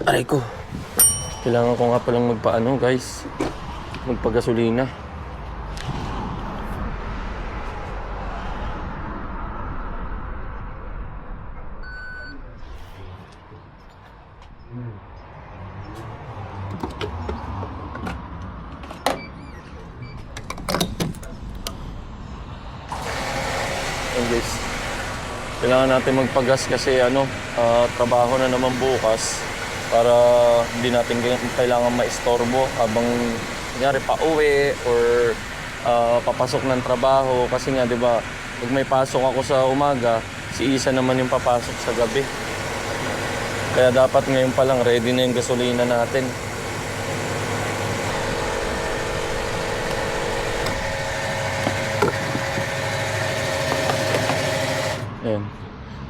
Aray ko. Kailangan ko nga palang magpaano guys. Magpagasolina. Ayan guys. Kailangan natin magpagas kasi trabaho na naman bukas. Para hindi natin kailangan maistorbo habang kunyari pa-uwi or papasok ng trabaho. Kasi nga, di ba, pag may pasok ako sa umaga, si Isa naman yung papasok sa gabi. Kaya dapat ngayon pa lang ready na yung gasolina natin. Ayan,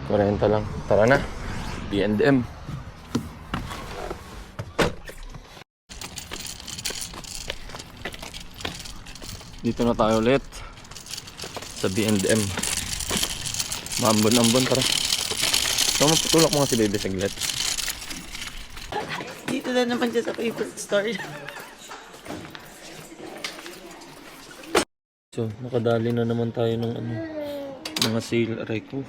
40 lang. Tara na, B&M. Dito na tayo ulit sa B&M. Maambon-ambon, tara. So, mapatulak mo nga si baby saglit. Dito na naman siya sa favorite store. So, nakadali na naman tayo ng mga sale. Aray ko.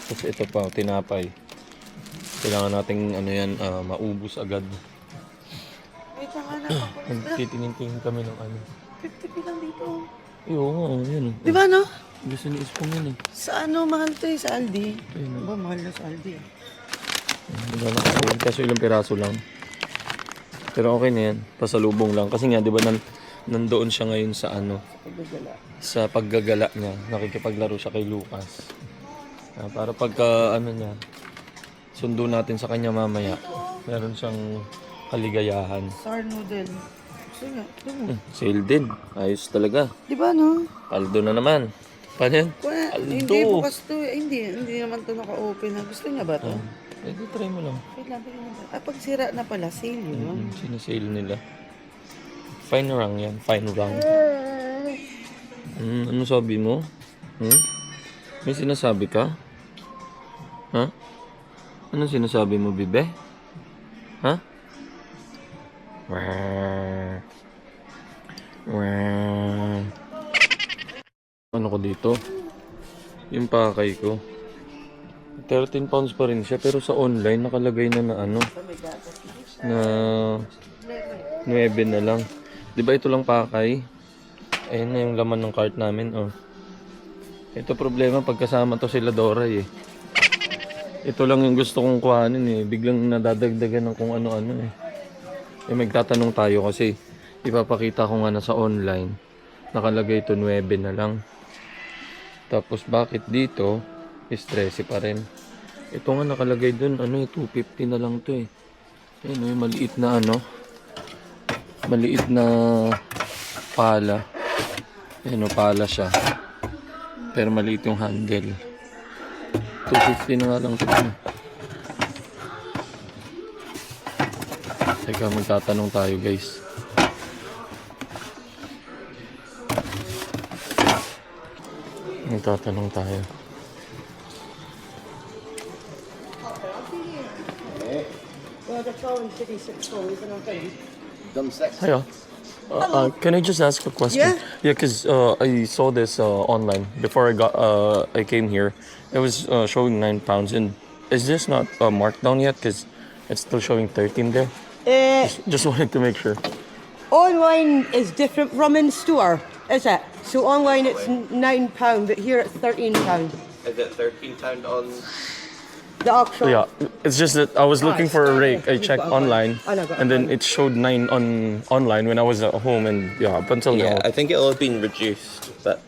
Tapos ito pa, tinapay. Kailangan nating maubos agad. Wait lang nga na. Nagtitingin-tingin kami ng 50p lang dito. Oo nga, yan. Di ba no? Gusto ni Ispong yan eh. Sa mahal to sa Aldi. Ayun. Ba, mahal na sa Aldi. Kaso ilang piraso lang. Pero okay na yan. Pasalubong lang. Kasi nga, di ba, nandoon siya ngayon sa Paggagala. sa paggagala niya. Nakikipaglaro siya kay Lucas. Para pagka, niya, sundo natin sa kanya mamaya. Meron siyang kaligayahan. Sour noodle. Gusto nga. Ito mo. Sale din. Ayos talaga. Di ba no? Paldo na naman. Paano yan? Hindi bukas to. Hindi naman to naka-open. Gusto niya ba to? Pwede try mo lang. Wait lang. Pag sira na pala, sale yun. Sinasale nila. Fine rang yan. Fine rang. Ano sabi mo? May sinasabi ka? Ha? Ano sinasabi mo, bibe? Ha? Ano ko dito? Yung pakay ko. 13 pounds pa rin siya pero sa online nakalagay na na 9 na lang. 'Di ba ito lang pakay? Ayun na yung laman ng cart namin, oh. Ito problema pagkasama to sila Doray eh. Ito lang yung gusto kong kuhanin eh. Biglang nadadagdagan ng kung ano-ano eh. Magtatanong tayo kasi ipapakita ko nga na sa online. Nakalagay ito 9 na lang. Tapos bakit dito is 13 pa rin. Ito nga nakalagay dun 250 na lang to eh. Ayun, yung maliit na maliit na pala. Ayun, pala siya. Pero maliit yung handle. 250 na nga lang ito. Teka, magtatanong tayo guys. Magtatanong tayo. Hiya. Can I just ask a question? Yeah, because I saw this online before I came here. It was showing 9 pounds, and is this not marked down yet? Because it's still showing 13 there. Just wanted to make sure. Online is different from in store, is it? So online it's £9, but here it's £13. Is it £13 on? The actual. Yeah, it's just that I was looking for a rake. I checked online, and then it showed 9 on online when I was at home, and up until Yeah, now. I think it'll have been reduced, but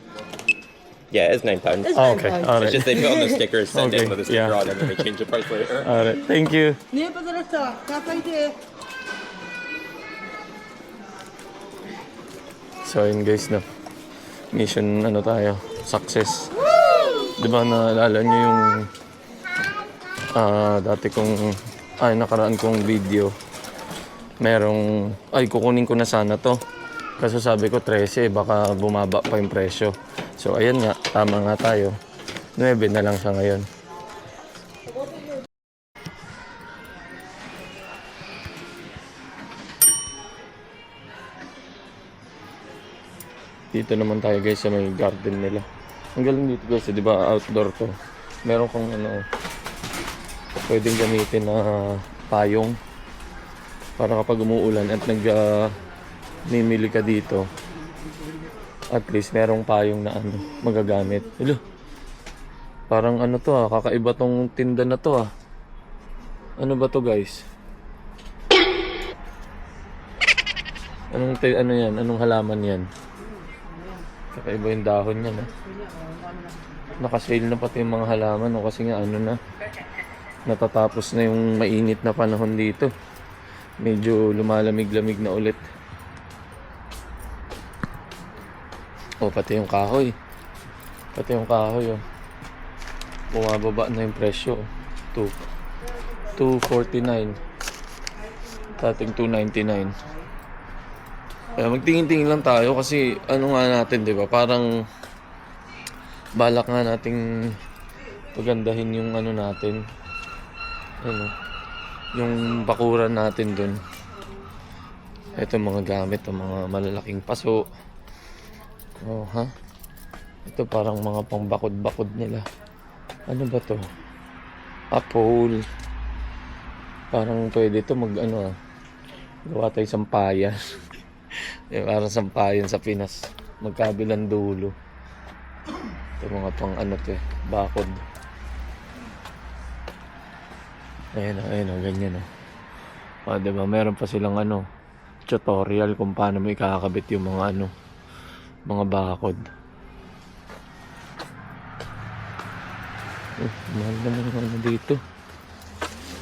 yeah, it's £9. It's Oh, £9. okay, It's alright. just they put on the stickers, send Okay, in with the sticker yeah. on, and then they change the price later. Alright, thank you. Niya pa darata, kapay di. So yun guys, mission tayo, success. Di ba naalala nyo yung dati nakaraan kong video. Kukunin ko na sana to. Kasi sabi ko 13, baka bumaba pa yung presyo. So ayan nga, tama nga tayo. 9 na lang siya ngayon. Dito naman tayo guys sa may garden nila. Ang galing dito guys, di ba outdoor to. Meron kang ano, pwedeng gamitin na payong para kapag umuulan at mimili ka dito, at least merong payong na ano, magagamit. Hello. Parang ano to kakaiba tong tinda na to Ano ba to guys? Ano yan? Anong halaman yan? Kakaiba yung dahon niya Nakasale na pati yung mga halaman kasi nga ano na, natatapos na yung mainit na panahon dito. Medyo lumalamig-lamig na ulit. Pati yung kahoy. Bumababa na yung presyo. 249. Dating 299. Kaya magtingin-tingin lang tayo kasi ano nga natin, 'di ba? Parang balak nga nating pagandahin yung ano natin. Yung bakuran natin dun. Ito mga gamit, mga malalaking paso. Ito parang mga pangbakod-bakod nila. Ano ba to? Pole. Parang pwede ito gawa tayo sampayan. Parang sampayan sa Pinas. Magkabilang dulo. Ito mga pang bakod. Ayan, ganyan diba? Meron pa silang tutorial kung paano mo ikakabit yung mga bakod. Mahal naman yung dito.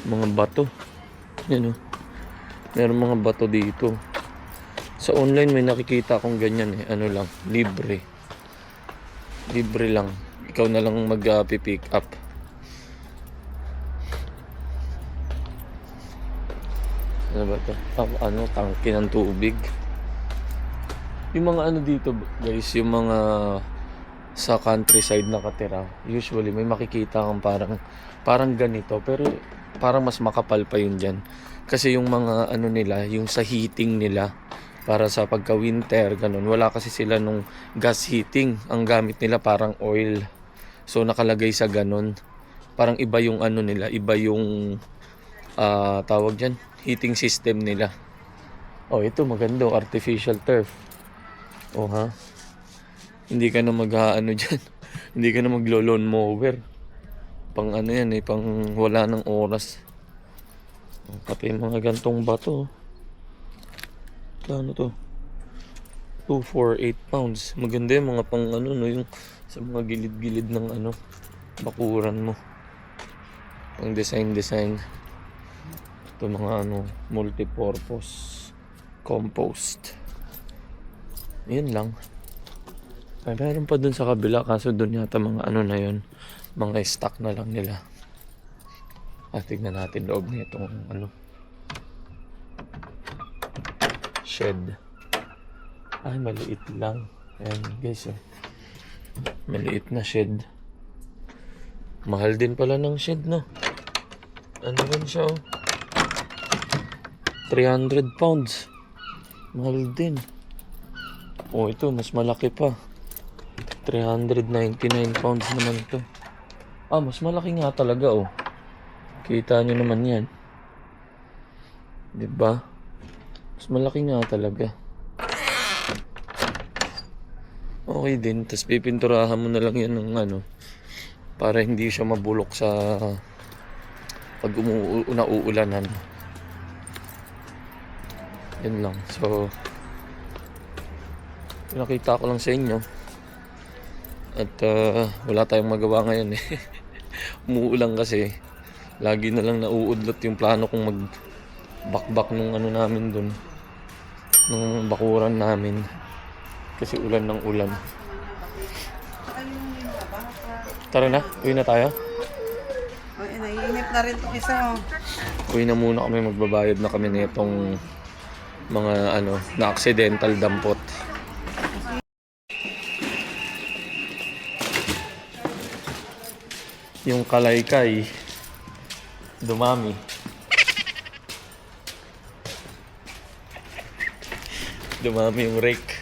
Mga bato. Yan Meron mga bato dito. Sa online may nakikita akong ganyan lang, libre. Libre lang. Ikaw na lang mag-pick up. Ano ba ito? Tangke ng tubig. Yung mga dito guys, yung mga sa countryside nakatira, usually may makikita kang parang ganito, pero parang mas makapal pa yun dyan. Kasi yung mga nila, yung sa heating nila, para sa pagka-winter, ganun. Wala kasi sila nung gas heating. Ang gamit nila parang oil. So nakalagay sa ganun. Parang iba yung nila, iba yung tawag dyan, heating system nila. Ito maganda, artificial turf. Hindi ka na dyan. Hindi ka na maglo-lawn mower. Pang yan pang wala ng oras. Pati mga gantong bato. Ano to? 248 pounds. Maganda yung mga pang yung sa mga gilid-gilid ng bakuran mo. Pang design. Ito mga multi-purpose compost. Yun lang. Ay, meron pa dun sa kabila, kaso dun yata mga na yun, mga stock na lang nila. Tignan natin loob nitong shed. Ay, maliit lang. Ayan guys, maliit na shed. Mahal din pala ng shed, no? Rin siya, 300 pounds. Mahal din. Ito, mas malaki pa. 399 pounds naman to. Mas malaki nga talaga, Kita nyo naman yan. Diba? Mas malaki nga talaga. Okay din. Tapos pipinturahan mo na lang yan ng para hindi siya mabulok sa pag uuulanan. Yan lang. So, nakita ko lang sa inyo. At wala tayong magawa ngayon Umuulan kasi. Lagi na lang nauudlot yung plano kong magbakbak nung namin dun. Nung bakuran namin. Kasi ulan ng ulan. Tara na, uwi na tayo. Naiinip na rin itong isa. Uwi na muna kami, magbabayad na kami nitong mga na accidental dampot. Yung kalaykay dumami. Dumami yung rake.